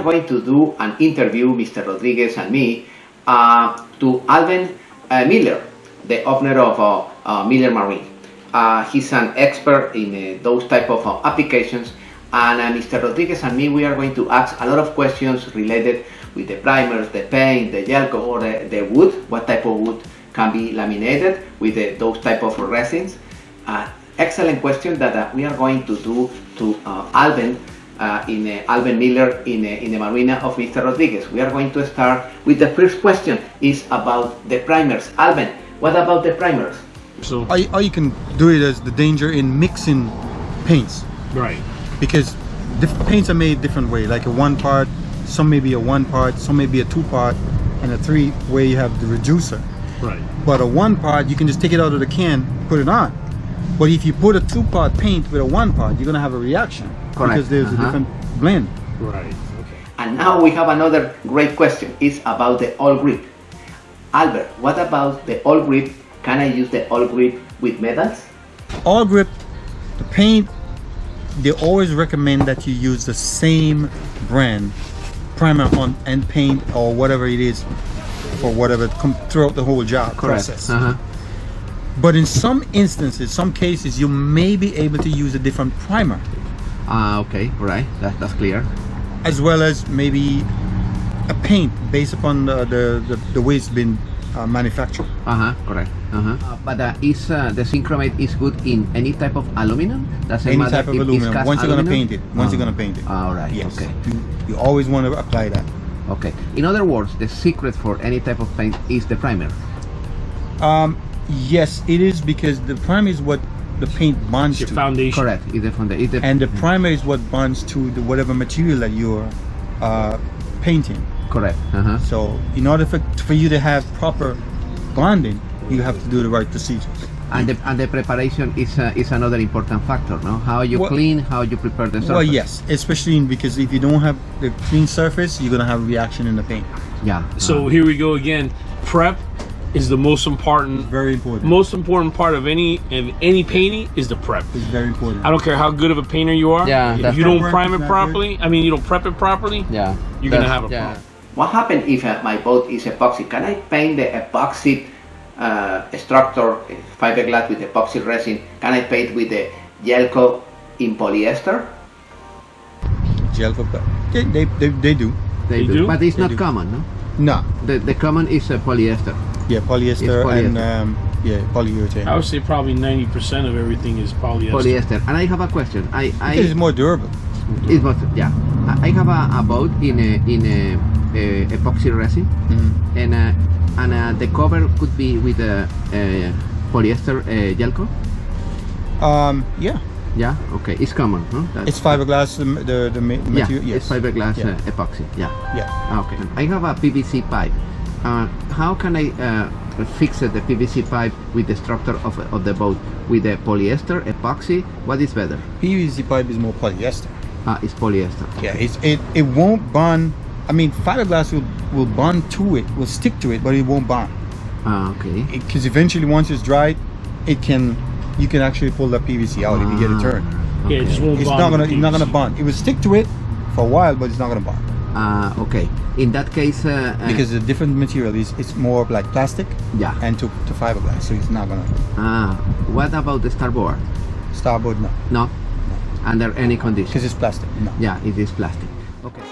are going to do an interview, Mr. Rodriguez and me, to Alben Miller, the owner of Miller Marine. He's an expert in those type of applications, and Mr. Rodriguez and me, we are going to ask a lot of questions related with the primers, the paint, the gel coat, or the wood, what type of wood can be laminated with those type of resins. Excellent question that we are going to do to Alben Alben Miller in the marina of Mr. Rodriguez. We are going to start with the first question is about the primers. Alben, what about the primers? So All you can do it as the danger in mixing paints, right. because paints are made different way, like a one part, some may be a one part, some may be a two part, and a three where you have the reducer. Right. But a one part, you can just take it out of the can, put it on. But if you put a two part paint with a one part, you're gonna have a reaction. Correct. Because there's a different blend. Right. Okay. And now we have another great question. It's about the all grip. Albert, what about the all grip? Can I use the all grip with metals? All grip, the paint, they always recommend that you use the same brand primer on and paint or whatever it is for whatever throughout the whole job process. But in some instances, some cases, you may be able to use a different primer. Okay, right. That's clear. As well as maybe a paint based upon the way it's been manufactured. Correct. But is the Synchromate is good in any type of aluminum? Doesn't Any matter type of if it's aluminum. cast Once you're gonna aluminum? paint it. Once you're gonna paint it. All right. Yes. Okay. You always want to apply that. Okay. In other words, the secret for any type of paint is the primer. Yes, it is, because the primer is what the paint bonds Your to. foundation. Correct. It's the And the primer is what bonds to the whatever material that you're painting. correct. So in order for you to have proper bonding, you have to do the right procedures. And the preparation is another important factor, no? How you Well- clean, how you prepare the surface. Well, yes, especially because if you don't have the clean surface, you're gonna have reaction in the paint. Yeah. So here we go again. Prep is the most important. Very important. Most important part of any painting is the prep. It's very important. I don't care how good of a painter you are. Yeah, If that's you don't right. prime it Not properly, I mean, you don't prep it properly. Yeah. You're gonna have a problem. What happens if my boat is epoxy? Can I paint the epoxy structure fiberglass with epoxy resin? Can I paint with the Gelcoat in polyester? Gel coat. They do. They do? But it's They not do. common, no? No. The common is polyester. Yeah, polyester, It's polyester. and polyurethane. I would say probably 90% of everything is polyester. Polyester. And I have a question. Because it's more durable. It's what, yeah. I have a boat in a epoxy resin, and the cover could be with a polyester Gelcoat. Yeah. Yeah. Okay. It's common, no? It's fiberglass. The Yeah. material. Yes. It's fiberglass Yeah. epoxy. Yeah. Yeah. Okay. I have a PVC pipe. How can I fix the PVC pipe with the structure of the boat? With the polyester, epoxy? What is better? PVC pipe is more polyester. It's polyester. Yeah, it won't bond. I mean, fiberglass will bond to it, will stick to it, but it won't bond. Okay. Because eventually, once it's dried, you can actually pull that PVC out if you get it turned. Yeah, it just won't It's bond not with gonna PVC. bond. It will stick to it for a while, but it's not gonna bond. Okay. In that case, Because the different material it's more like plastic yeah. and to fiberglass, so it's not gonna What about the starboard? starboard, no, No. Under any condition. because it's plastic. No. Yeah, it is plastic. Okay.